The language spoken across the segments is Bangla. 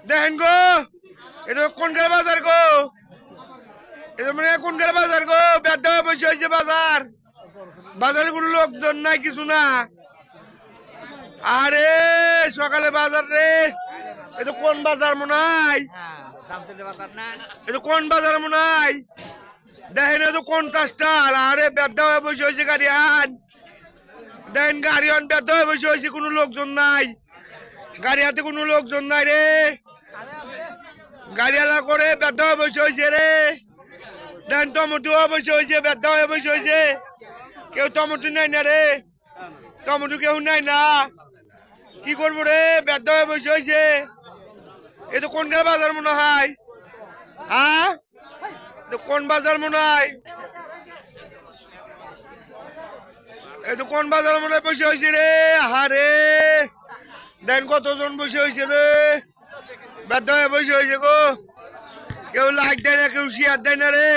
দেখেন গো, এটা কোনকার বাজার গো, এটা মানে কোনকার বাজার গো, ব্যর্থ হয়ে বসে হয়েছে বাজার। বাজারে কোনো লোকজন নাই, কিছু না। আরে সকালে বাজার রে, এটা কোন বাজার মনে হয়, এটা কোন বাজার মনে হয়। দেখেন তো কোন কাজটার, আরে ব্যর্থ হয়ে বসে হয়েছে গাড়ি আন। দেখেন গাড়ি আন ব্যর্থ হয়ে বসে হয়েছে, কোনো লোকজন নাই, গাড়ি হাতে কোনো লোকজন নাই রে। গাড়ি আলা করে ব্যর্থ হয়ে বসে হয়েছে রে। দেখেন টমেটো বসে হয়েছে, ব্যর্থ হয়ে বসে হয়েছে, কেউ টমেটো নাই না রে, টমেটো কেউ নাই না, কি করবো রে, ব্যর্থ হয়ে বসে হয়েছে। এ তো কোনকার বাজার মনে হয়, হ্যাঁ কোন বাজার মনে হয়, এই তো কোন বাজার মনে হয় বসে হয়েছে রে। হারে দেন কতজন বসে হয়েছে রে, ব্যর্থ হয়ে বসে হয়েছে গো, কেউ লাইক দেয় না, কেউ শেয়ার দেয় না রে।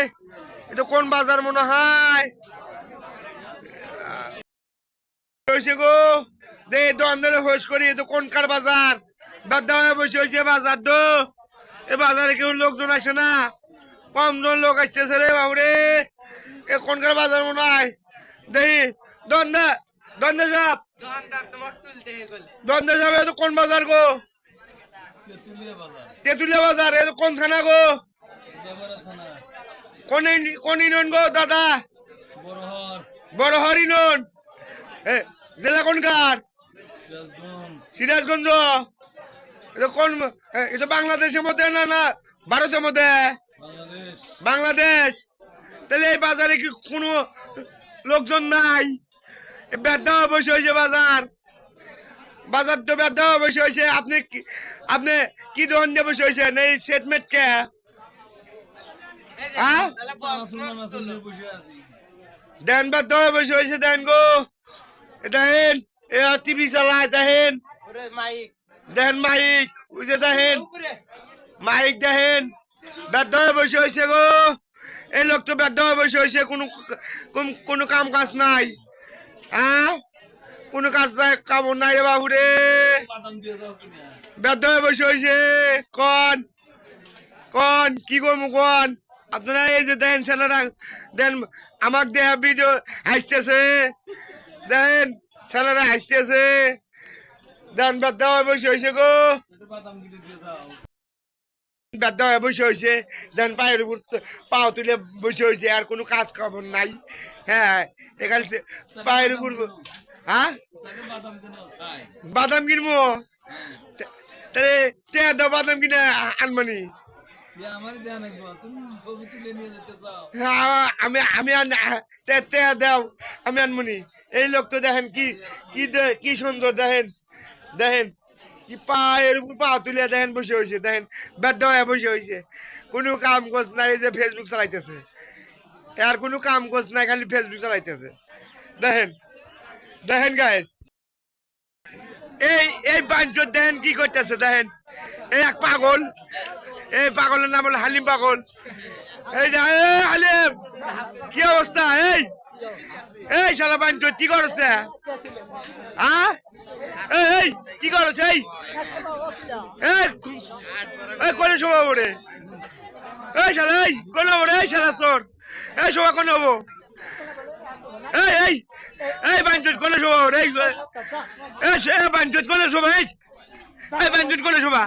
এ তো কোন বাজার মনে হয় হয়েছে গো, দে দোকানদারে হোস করি, এ তো কোনকার বাজার, ব্যর্থ হয়ে বসে হয়েছে বাজার তো। এ বাজারে কেউ লোকজন আসে না, কমজন লোক আসতেছে রে বাবুরে। এ কোনকার বাজার মনে হয়, দেখি দ্বন্দ্ব সাহেব, দ্বন্দ্ব সাহেব, এ তো কোন বাজার গো, তেঁতুলিয়া বাজার, এ তো কোন থানা গো, কোন ইউনিয়ন গো দাদা, বড়হর ইউনিয়ন, জেলা কোনকার, সিরাজগঞ্জ। এটা কোন, এটা বাংলাদেশের মধ্যে না না ভারতের মধ্যে, বাংলাদেশ। তাহলে এই বাজারে কি কোনো লোকজন নাই, ব্যর্থ হয়ে বসে হয়েছে বাজার, বাজার তো ব্যর্থ হয়ে বসে হয়েছে। আপনি কি দোকান দিয়ে বসে হয়েছেন, এই সেটমেট কে, দেন ব্যর্থ হয়ে বসে হয়েছে, দেন গো, দেখেন টিভি চালায়, দেখেন দেখেন মাইক, বুঝে দেখেন মাইক, দেখেন ব্যর্থ হয়ে বসে হয়েছে গো। এই লোক তো ব্যর্থ হয়ে বসে হয়েছে, কোনো কাম কাজ নাই, হ্যাঁ কোনো কাজ নাই, কামড় নাই রে বাবু রে, ব্যর্থ হয়ে বসে হয়েছে। কন কন কি করবো কন, আপনারা এই যে দেখেন ছেলেরা, দেন আমাক দেয়া ভিডিও হাসতেছে, দেন ছেলেরা হাসতেছে, দেন ব্যর্থ হয়ে বসে হয়েছে গো, ব্যর্থ হয়ে বসে হয়েছে, দেন পায়ের উপর পাও তুলে বসে হয়েছে, আর কোনো কাজ খবর নাই। হ্যাঁ এখানে পায়ের উপর, হ্যাঁ বাদাম কিনবো, তাহলে টেয়া দাও, বাদাম কিনে আনমানি, আমি টেয়া দাও, আমি আনমনি। এই লোক তো দেখেন কি কি সুন্দর, দেখেন দেখেন কি পায়ের উপর পা তুলে দেখেন বসে হয়েছে, দেখেন ব্যর্থ হয়ে বসে হয়েছে, কোনো কাম কাজ নাই, যে ফেসবুক চালাইতেছে, আর কোনো কাম কাজ নাই, খালি ফেসবুক চালাইতেছে। দেখেন দেখেন গাইস, এই বাঞ্চর দেখেন কি করতেছে, দেখেন এই এক পাগল, এই পাগলের নাম হলো হালিম পাগল। এই যে হালিম, কি অবস্থা, এই এই শালা বাঞ্চর কি করছে, হ্যাঁ এই কি করছে, এই কোন শোভা ওরে, এই শালা, এই কোন ওরে, এই শালা তোর, এই শোভা কোন হবো, এই এই বাঞ্চর কোন শোভা ওরে, এই বাঞ্চর কোন শোভা, এই বাঞ্চত কোনে শোভা,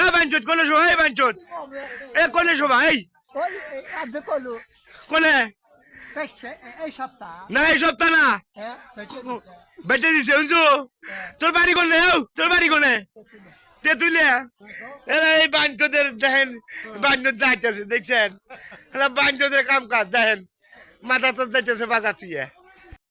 এই বাঞ্চত কোনে শোভা, এই বাঞ্চত এ কোনে শোভা, এই কোনে না, এই সপ্তাহ না বেটে দিছে বুঝছো। তোর বাড়ি কোনে, তোর বাড়ি কোনে, তেঁতুলিয়া। এই বাঞ্চদের দেখেন, বাঞ্চত যাইতেছে, দেখছেন বাঞ্চদের কাম কাজ, দেখেন মাথা তো যাইতেছে বাজার থেকে।